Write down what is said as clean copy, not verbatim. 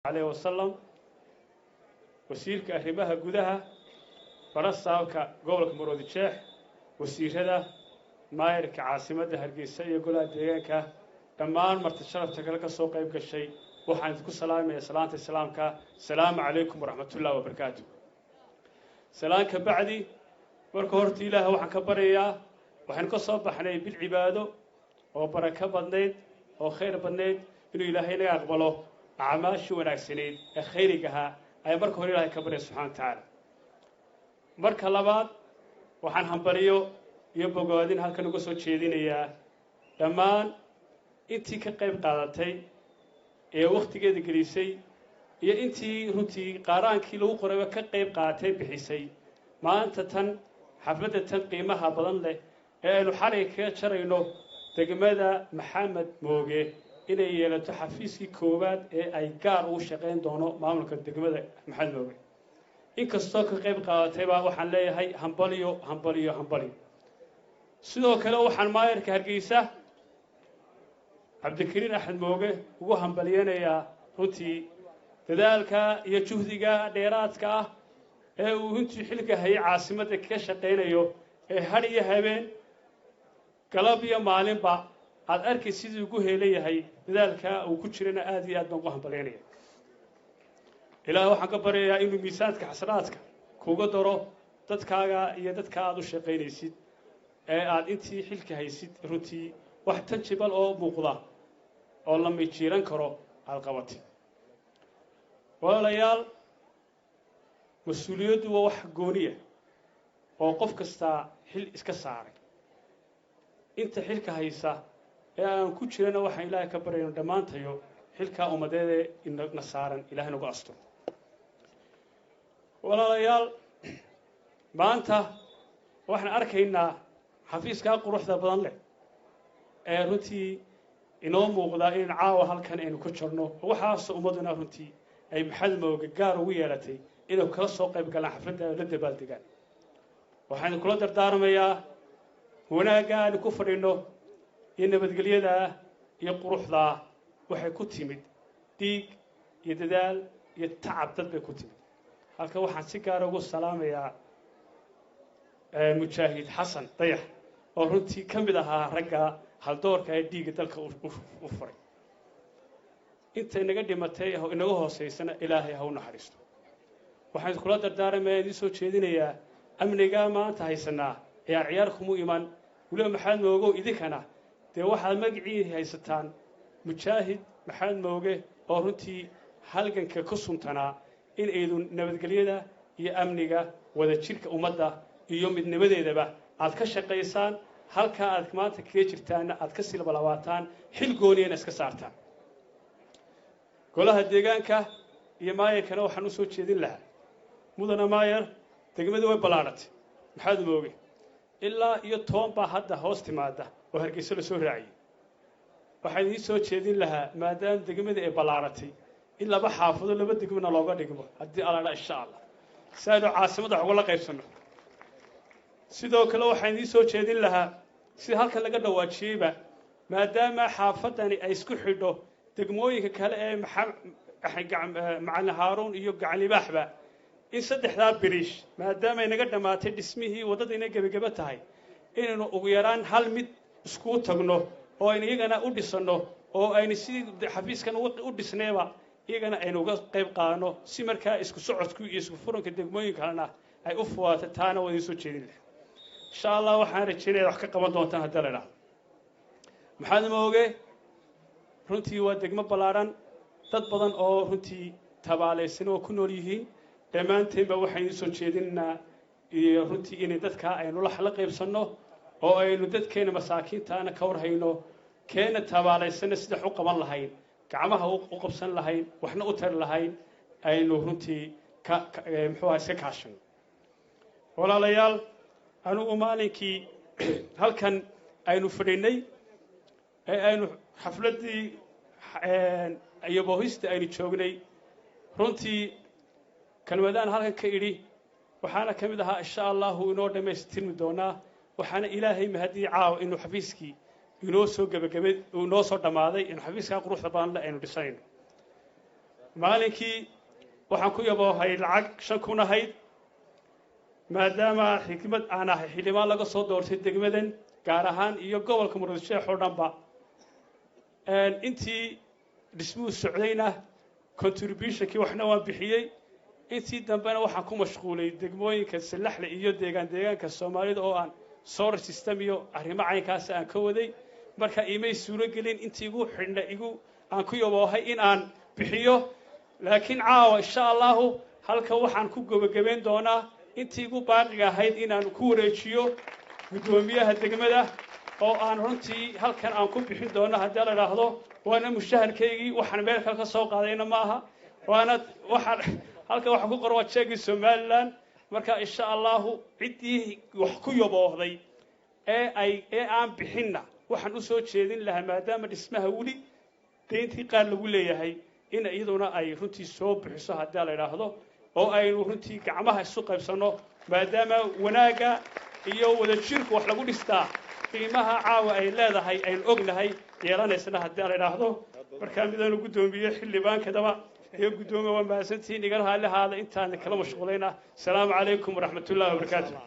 عليه وسلم وسيرك أهربها جودها برصاوك قولك مرود الشيخ وسير هذا مايرك عاصمة هرقيسة يقول هديك دمان مرتشرف تكلك السوق يبقى الشيء وحنتكو سلام يا سلامة السلامك السلام عليكم ورحمة الله وبركاته سلامك بعدي وركورتي له وحن كبريا وحن كصوب حني بالعبادة وبركة بدنيد وخير بدنيد إنه إلهي يقبله أعمال شو وناكسنين خيرجها أي مرك هو إلهي كبر سبحانه وتعالى مرك اللباد وحن همبريو يبقى قاعدين هالكنو قصو تشيدين إياه لما أنتي كقيب قادتي وقت جد جلسي يا أنتي رنتي قارن كيلو قريبا كقيب قادتي بحسي ما أنت تن حفلة تن قيمها بدن له الحركة شرينه تجمد محمد موجه inay yeelato xafiiskii koowaad ee ay gaar u shaqeyn doono maamulka degmada maxamed mooge inkastoo ka qayb qaadatay baa waxaan leeyahay hambaliyo sidoo kale waxaan maayarka hargeysa cabdikariin axmed mooge ugu hambaliyanayaa runtii dadaalka iyo juhdiga dheeraadka ah ee uu runtii xilka hayay caasimadda ka shaqeynayo ee har iyo habeen galab iyo maalinba aad arkay sidii ugu heelayahay dadaalka uu ku jirana aad iyo aad baan ugu hambalyeynaya ilaahay waxaan ka baryayaa inuu miisaanka xasanaadka kuga daro dadkaaga iyo dadka aad u shaqaynaysid ee aad intii xilka haysid runtii wax tanjibal oo muuqda oo la mijiiran karo aad qabatay walaalayaal mas-uuliyaddu waa wax gooniya oo qof kasta xil iska saaray inta xilka haysa ee aan ku jirana waxaan ilaahay ka baryayno dhammaantayo xilka ummadeeda ina saaran ilaahay nagu asturo walaalayaal maanta waxaan arkaynaa xafiiska quruxda badan leh ee runtii inoo muuqda in caawa halkan aynu ku jirno waxaas ummaduna runtii ay maxamed mooge gaar ugu yeelatay inay kala soo qayb galaan xafladda la dabaaldegaan waxaan kula dardaarmayaa wanaagga aan ku fadhino iyo nabadgelyada iyo quruxda waxay ku timid dhiig iyo dadaal iyo tacab dad bay ku timid halka waxaan si gaar ugu salaamayaa mujaahid xasan dayax oo runtii ka mid ahaa ragga haldoorka ee dhiigga dalka u furay inta inaga dhimatay inaga hooseysana ilaahay ha u naxariisto waxaan kula dardaaramayaa idin soo jeedinayaa amniga maanta haysanaa ciyaar kuma iman waliba maxamed moogow idinkana dee waxaad magacii haysataan mujaahid maxamed mooge oo runtii halganka ku suntanaa in aydu nabadgelyada iyo amniga wada jirka ummadda iyo midnimadeedaba aad ka shaqaysaan halkaa aad maanta kaga jirtaanna aad ka silbalawaataan xil gooniyana iska saartaan golaha deegaanka iyo maayarkana waxaan u soo jeedin lahaa mudana maayar degmadu way ballaadhatay maxamed mooge ilaa iyo 10 baa hadda hoos timaada oo hargeysa la soo raaciyay waxaan idin soo jeedin lahaa maadaama degmada ay ballaaratay in laba xaafado laba degmana looga dhigmo haddii alla insha Allah saado caasimada ugu la qaybsano sidoo kale waxaan idin soo jeedin lahaa si halkan laga dhawaajiyayba maadaama xaafadani ay isku xidho degmooyinka kale ee macalin Haaruun iyo gacan libaaxba in saddexdaa biriish maadaama ay naga dhamaatay dhismihii wadada inay gabagaba tahay inaynu ugu yaraan hal mid isku tagno oo aynu iyagana u dhisano oo aynu sidii xafiiskan u dhisneeba iyagana aynu uga qayb qaadano si markaa isku socodku iyo isku furanka degmooyinka kalena ay u fuwaato taana waa idin soo jeedin lahaa insha Allah waxaan rajaynayaa wax ka qaban doontaan hadda la idhaahdo maxamed mooge runtii waa degmo ballaaran dad badan oo runtii tabaalaysan oo ku nool yihiin dhammaanteedba waxaan idin soo jeedinaa iyo runtii inay dadka aynu la qaybsanno oo aynu dadkeena masaakiintaana ka warhayno keena tabaalaysan sida u qaban lahayn gacmaha u qabsan lahayn waxna u tar lahayn aynu runtii muxuu iska kaashan walaalayaal anigu maalinkii halkan aynu fadhinay ee aynu xafladii iyo boohista aynu joognay runtii kalmadaan halkan ka idhi waxaana ka mid ahaa insha Allah inoo dhameystirmi doonaa waxaana ilaahay mahadii caaw inuu xafiiskii inoo soo gabagabay inoo soo dhamaaday in xafiiska quruxda badan la aynu dhisayno maalinkii waxaan ku yaboohay lacag 5 kun ahayd maadaama xikmad aan ahay xildhibaan laga soo doortay degmadan gaar ahaan iyo gobolka Murudsheekh oo dhanba intii dhismuhu socdayna contribution-kii waxna waan bixiyay intii dambena waxaan ku mashquulay degmooyinka Salaxle iyo deegaanka Soomaalida oo aan solar system iyo arrimo caynkaas aan ka waday marka iimay suuro gelin intii igu xidhna aan ku yaboohay in aan bixiyo laakiin caawa insha Allah halka waxaan ku gobagabeyn doonaa intii igu baaqiga ahayd in aan ku wareejiyo gudoomiyaha degmada oo aan runtii halkan aan ku bixin doono haddii la yiraahdo waana mushaharkeygii waxaan meel kale ka soo qaadayna maaha waana waxaan halka waxa ku qoran jeegi Somaliland marka insha Allah cidii wax ku yaboohday ee aan bixinna waxaan u soo jeedin lahaa maadaama dhismaha wali deyntii qaar lagu leeyahay in iyaduna ay runtii soo bixiso haddii la yiraahdo oo aynu runtii gacmaha isu qaybsano maadaama wanaaga iyo wada jirku wax lagu dhistaa qiimaha caawa ay leedahay aynu ognahay yeelanaysna haddii la yiraahdo marka midaan gudoomiye xildhibaankadaba iyo gudoomiye waa mahadsantiin iga raalihaada intaan kala mashquulayna salaamu calaykum waraxmatullaahi wabarakaatuh